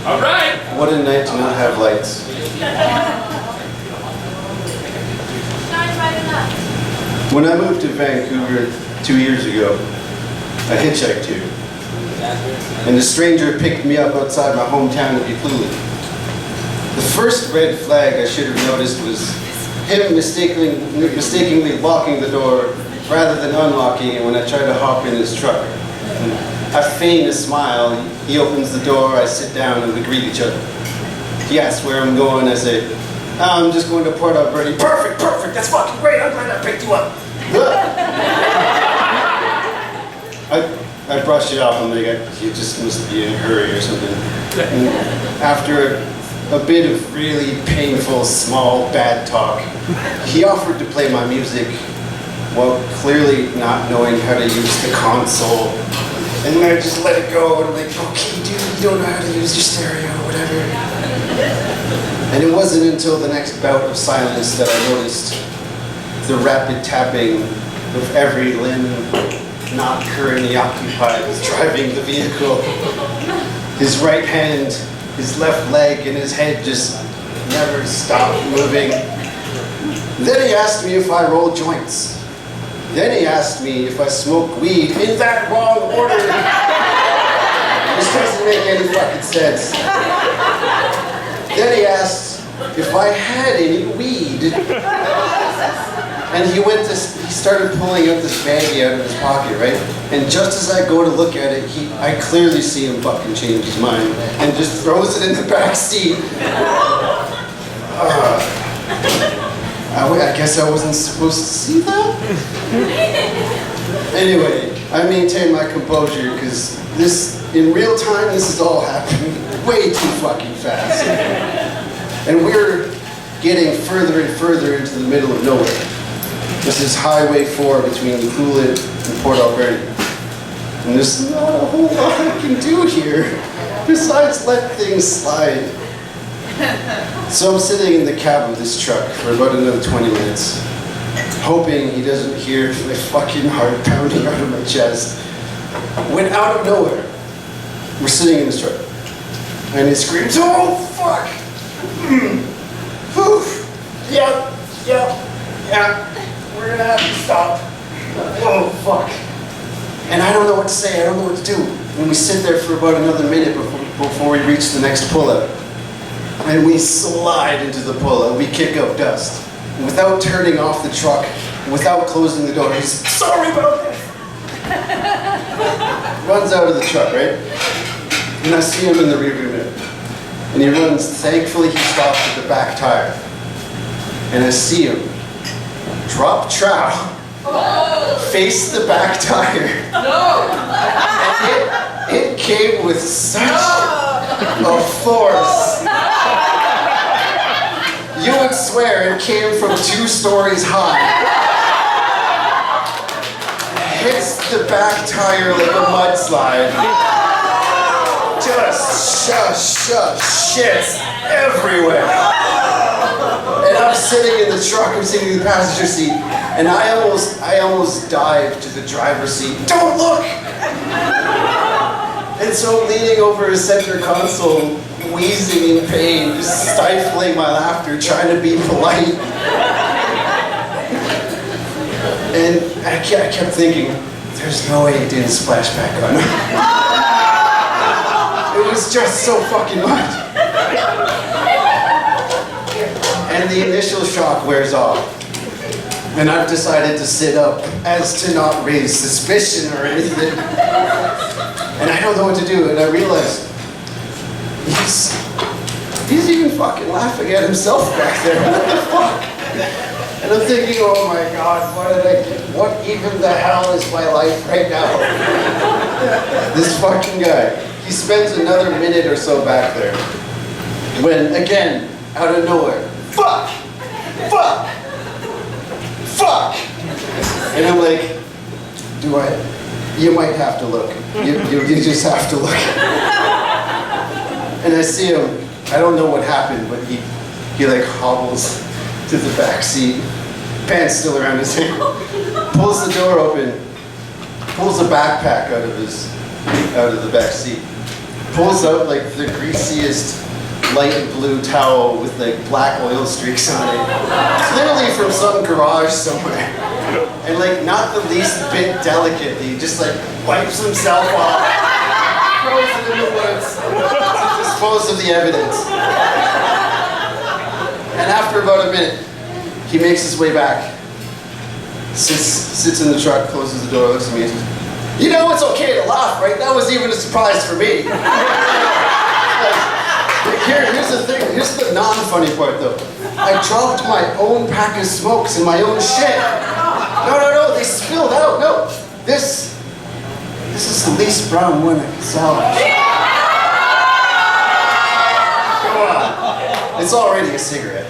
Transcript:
All right. What a night to not have lights. When I moved to Vancouver 2 years ago, I hitchhiked here. And a stranger picked me up outside my hometown of Mitcholos. The first red flag I should have noticed was him mistakenly locking the door rather than unlocking it when I tried to hop in his truck. I feign a smile, he opens the door, I sit down and we greet each other. He asks where I'm going, I say, I'm just going to Port Alberta. Perfect, that's fucking great, I'm glad I picked you up. I brushed it off, I'm like, you just must be in a hurry or something. And after a bit of really painful, small, bad talk, he offered to play my music while clearly not knowing how to use the console. And I just let it go, and I'm like, okay, dude, you don't know how to use your stereo, whatever. And it wasn't until the next bout of silence that I noticed the rapid tapping of every limb not currently occupied with driving the vehicle. His right hand, his left leg, and his head just never stopped moving. Then he asked me if I roll joints. Then he asked me if I smoke weed in that wrong order. This doesn't make any fucking sense. Then he asked if I had any weed. And he started pulling out this baggie out of his pocket, right? And just as I go to look at it, I clearly see him fucking change his mind and just throws it in the back seat. I guess I wasn't supposed to see that? Anyway, I maintain my composure because in real time, this is all happening way too fucking fast. And we're getting further and further into the middle of nowhere. This is Highway 4 between Coolidge and Port Alberta. And there's not a whole lot I can do here besides let things slide. So I'm sitting in the cab of this truck for about another 20 minutes, hoping he doesn't hear my fucking heart pounding out of my chest. When out of nowhere, we're sitting in this truck, and he screams, "Oh, fuck! Yep, we're gonna have to stop. Oh, fuck." And I don't know what to say, I don't know what to do. And we sit there for about another minute before we reach the next pullout. And we slide into the pullout, we kick up dust. And without turning off the truck, without closing the door, he's, "Sorry about that." Runs out of the truck, right? And I see him in the rearview mirror. And he runs, thankfully he stops at the back tire. And I see him drop trow, face the back tire. And it came with such a force. You would swear it came from 2 stories high. Hits the back tire like a mudslide. Just shits everywhere. And I'm sitting in the truck, I'm sitting in the passenger seat, and I almost dive to the driver's seat. Don't look! And so I'm leaning over his center console, wheezing in pain, just stifling my laughter, trying to be polite. And I kept thinking, there's no way it didn't splash back on me. It was just so fucking much. And the initial shock wears off. And I've decided to sit up as to not raise suspicion or anything. And I don't know what to do, and I realized he's even fucking laughing at himself back there. What the fuck? And I'm thinking, oh my God, what even the hell is my life right now? This fucking guy. He spends another minute or so back there. When, again, out of nowhere, fuck! And I'm like, you might have to look. You just have to look. And I see him, I don't know what happened, but he like hobbles to the back seat, pants still around his ankle, pulls the door open, pulls a backpack out of the back seat, pulls out like the greasiest light blue towel with like black oil streaks on it. Clearly from some garage somewhere. And like not the least bit delicately, just like wipes himself off, throws it in the woods, to dispose of the evidence. And after about a minute, he makes his way back. Sits in the truck, closes the door, looks at me and says, "You know it's okay to laugh, right? That was even a surprise for me." Here's the thing, here's the non-funny part though. I dropped my own pack of smokes in my own shit. No, they spilled out, no. This is the least brown one I can salvage. Come on, it's already a cigarette.